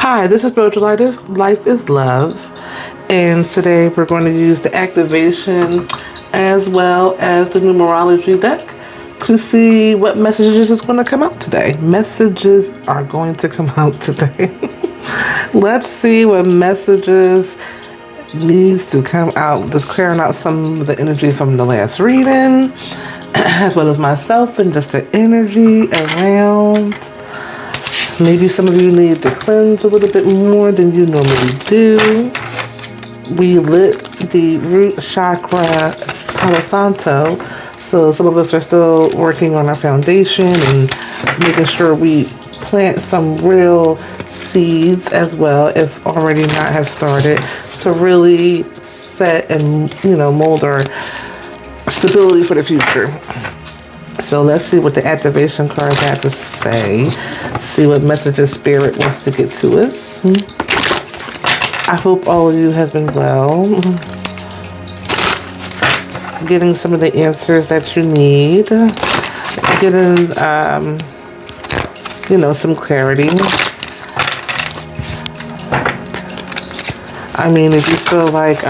Hi, this is Spiritual Life is Love, and today we're going to use the activation as well as the numerology deck to see what messages is going to come out today. Messages are going to come out today. Let's see what messages needs to come out. Just clearing out some of the energy from the last reading, as well as myself and just the energy around. Maybe some of you need to cleanse a little bit more than you normally do. We lit the root chakra Palo Santo, so some of us are still working on our foundation and making sure we plant some real seeds as well, if already not have started, to really set and mold our stability for the future. So let's see what the activation cards have to say. See what messages Spirit wants to get to us. I hope all of you has been well. Getting some of the answers that you need. Getting, some clarity. I mean, if you feel like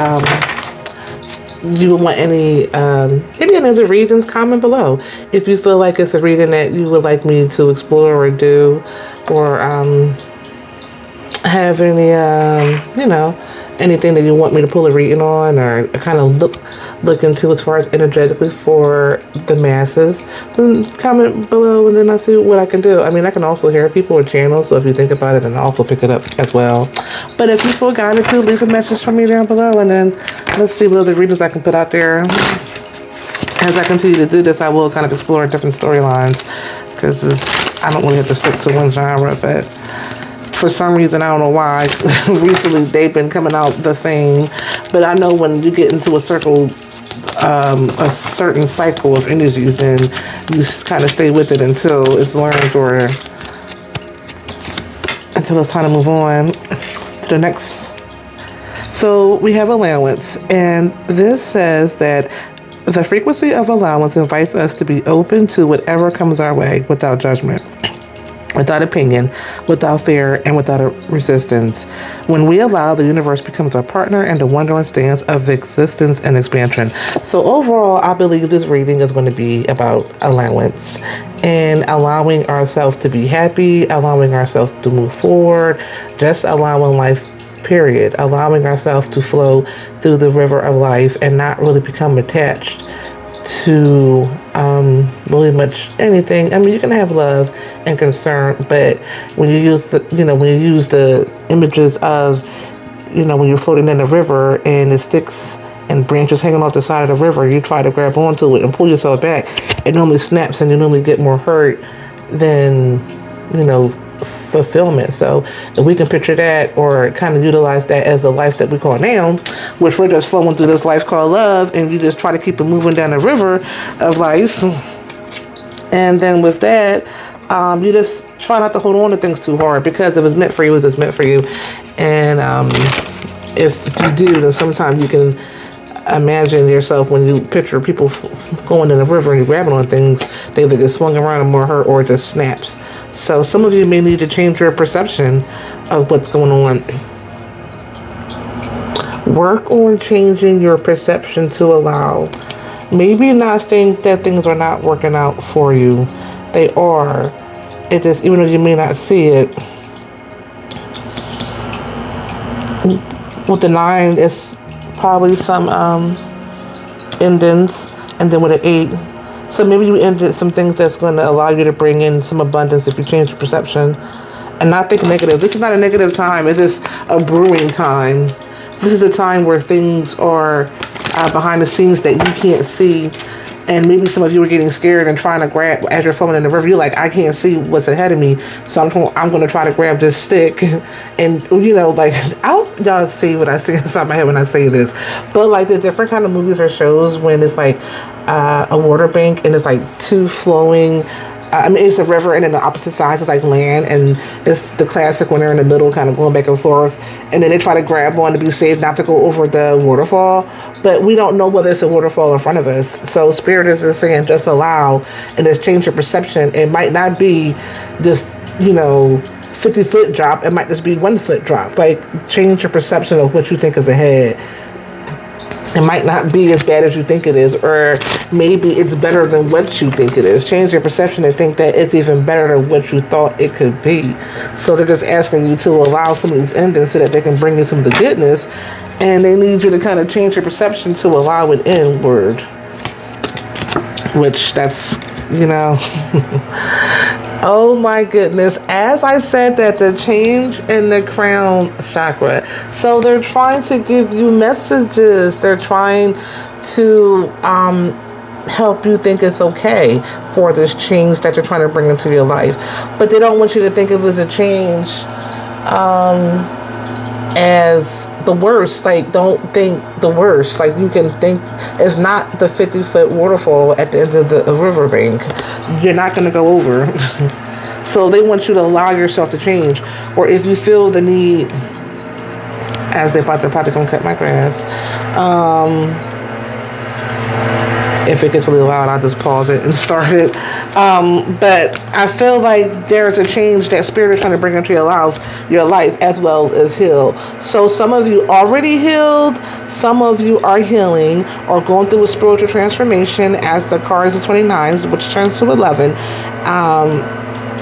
you want any other readings, comment below. If you feel like it's a reading that you would like me to explore or do, or have any anything that you want me to pull a reading on, or kind of look into as far as energetically for the masses, then comment below and then I'll see what I can do. I mean, I can also hear people or channels, so if you think about it, and I'll also pick it up as well. But if you feel guided to, leave a message for me down below, and then let's see what other readings I can put out there. As I continue to do this, I will kind of explore different storylines, because I don't really have to stick to one genre, but for some reason, I don't know why, recently they've been coming out the same. But I know when you get into a certain cycle of energies, then you just kind of stay with it until it's learned, or until it's time to move on to the next. So we have allowance, and this says that the frequency of allowance invites us to be open to whatever comes our way without judgment, without opinion, without fear, and without a resistance. When we allow, the universe becomes our partner and the wondering stance of existence and expansion. So overall, I believe this reading is going to be about allowance and allowing ourselves to be happy, allowing ourselves to move forward, just allowing life, period. Allowing ourselves to flow through the river of life and not really become attached to really much anything. I mean, you can have love and concern, but when you use the images of, when you're floating in the river and the sticks and branches hanging off the side of the river, you try to grab onto it and pull yourself back, it normally snaps and you normally get more hurt than, fulfillment. So if we can picture that, or kind of utilize that as a life that we call now, which we're just flowing through this life called love, and you just try to keep it moving down the river of life. And then with that, you just try not to hold on to things too hard, because if it's meant for you, it's meant for you. And if you do, then sometimes you can imagine yourself, when you picture people going in the river and you're grabbing on things, they either get swung around and more hurt, or it just snaps. So some of you may need to change your perception of what's going on. Work on changing your perception to allow. Maybe not think that things are not working out for you. They are. It just, even though you may not see it. With the 9, it's probably some endings, and then with an 8. So maybe you ended some things that's going to allow you to bring in some abundance if you change your perception and not think negative. This is not a negative time. It's just a brewing time. This is a time where things are behind the scenes that you can't see. And maybe some of you are getting scared and trying to grab, as you're floating in the river, you're like, I can't see what's ahead of me, so I'm going to try to grab this stick. And, y'all see what I see inside my head when I say this. But, like, the different kind of movies or shows when it's, like, a water bank and it's, like, two flowing it's a river, and then the opposite sides is like land, and it's the classic when they're in the middle kind of going back and forth, and then they try to grab on to be safe, not to go over the waterfall, but we don't know whether it's a waterfall in front of us. So Spirit is just saying, just allow, and just change your perception. It might not be this, 50-foot drop. It might just be 1-foot drop. Like, change your perception of what you think is ahead. It might not be as bad as you think it is, or maybe it's better than what you think it is. Change your perception and think that it's even better than what you thought it could be. So they're just asking you to allow some of these endings so that they can bring you some of the goodness, and they need you to kind of change your perception to allow it inward. Which that's, oh my goodness. As I said, that the change in the crown chakra. So they're trying to give you messages. They're trying to help you think it's okay for this change that you're trying to bring into your life. But they don't want you to think of it as a change as the worst. Like, don't think the worst. Like, you can think it's not the 50-foot waterfall at the end of the riverbank. You're not going to go over. So they want you to allow yourself to change. Or if you feel the need, as they're about to come cut my grass, if it gets really loud, I'll just pause it and start it. But I feel like there's a change that Spirit is trying to bring into your life as well as heal. So some of you already healed, some of you are healing or going through a spiritual transformation, as the card is the 29s, which turns to 11.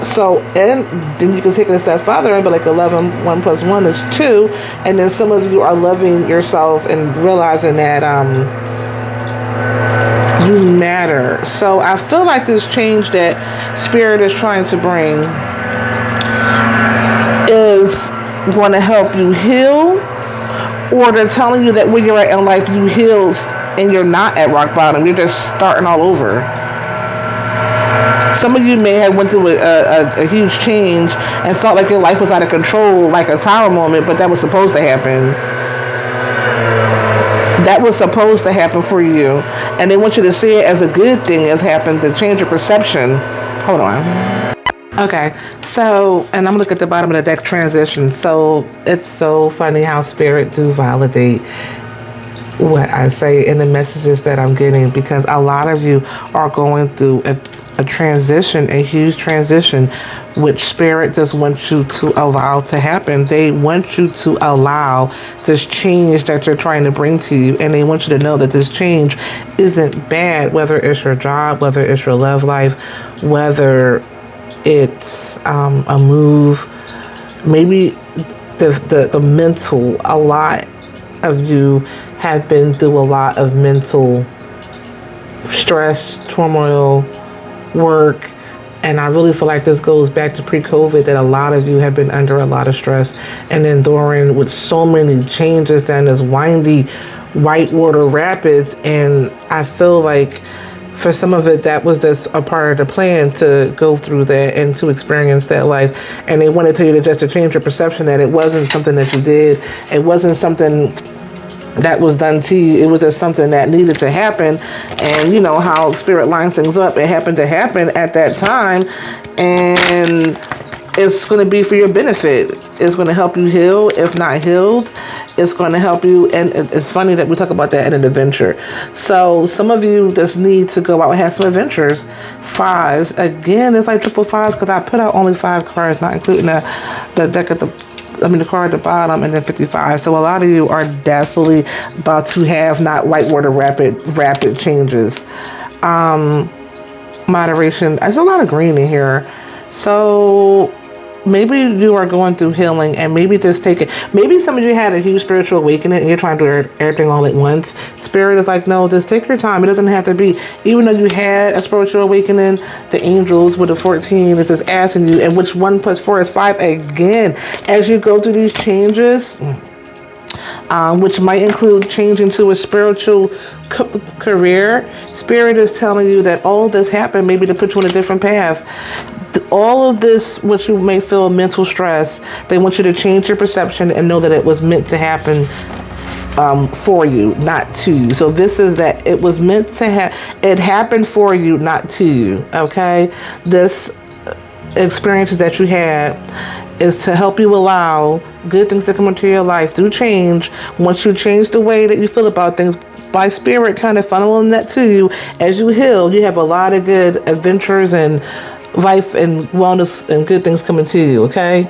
So, and then you can take it a step further and be like 11, 1 plus 1 is 2. And then some of you are loving yourself and realizing that you matter. So I feel like this change that Spirit is trying to bring is going to help you heal, or they're telling you that when you're at in life, you healed and you're not at rock bottom. You're just starting all over. Some of you may have went through a huge change and felt like your life was out of control, like a tower moment, but that was supposed to happen. That was supposed to happen for you. And they want you to see it as a good thing has happened, to change your perception. Hold on. Okay, so, and I'm going to look at the bottom of the deck, transition. So it's so funny how Spirit do validate what I say in the messages that I'm getting, because a lot of you are going through a transition, a huge transition, which Spirit just wants you to allow to happen. They want you to allow this change that you're trying to bring to you, and they want you to know that this change isn't bad, whether it's your job, whether it's your love life, whether it's a move, maybe the mental. A lot of you have been through a lot of mental stress, turmoil, work, and I really feel like this goes back to pre-COVID, that a lot of you have been under a lot of stress and enduring with so many changes down this windy whitewater rapids. And I feel like for some of it, that was just a part of the plan, to go through that and to experience that life. And they wanted to you to change your perception that it wasn't something that you did. It wasn't something that was done to you. It was just something that needed to happen. And you know how Spirit lines things up. It happened to happen at that time, and it's going to be for your benefit. It's going to help you heal, if not healed. It's going to help you. And it's funny that we talk about that in an adventure. So some of you just need to go out and have some adventures. 5s. Again, it's like triple 5s, because I put out only 5 cards, not including the deck at the card at the bottom, and then 55. So a lot of you are definitely about to have not whitewater rapid changes. Moderation. There's a lot of green in here. So maybe you are going through healing, and maybe maybe some of you had a huge spiritual awakening and you're trying to do everything all at once. Spirit is like, no, just take your time. It doesn't have to be, even though you had a spiritual awakening, the angels with the 14 is just asking you, and which 1 plus 4 is 5 again, as you go through these changes, which might include changing to a spiritual career. Spirit is telling you that all this happened maybe to put you on a different path. All of this, which you may feel mental stress, they want you to change your perception and know that it was meant to happen for you, not to you. So this is that it was meant to it happened for you, not to you. Okay, this experiences that you had is to help you allow good things to come into your life through change. Once you change the way that you feel about things, by Spirit kind of funneling that to you as you heal, you have a lot of good adventures and life and wellness and good things coming to you, okay?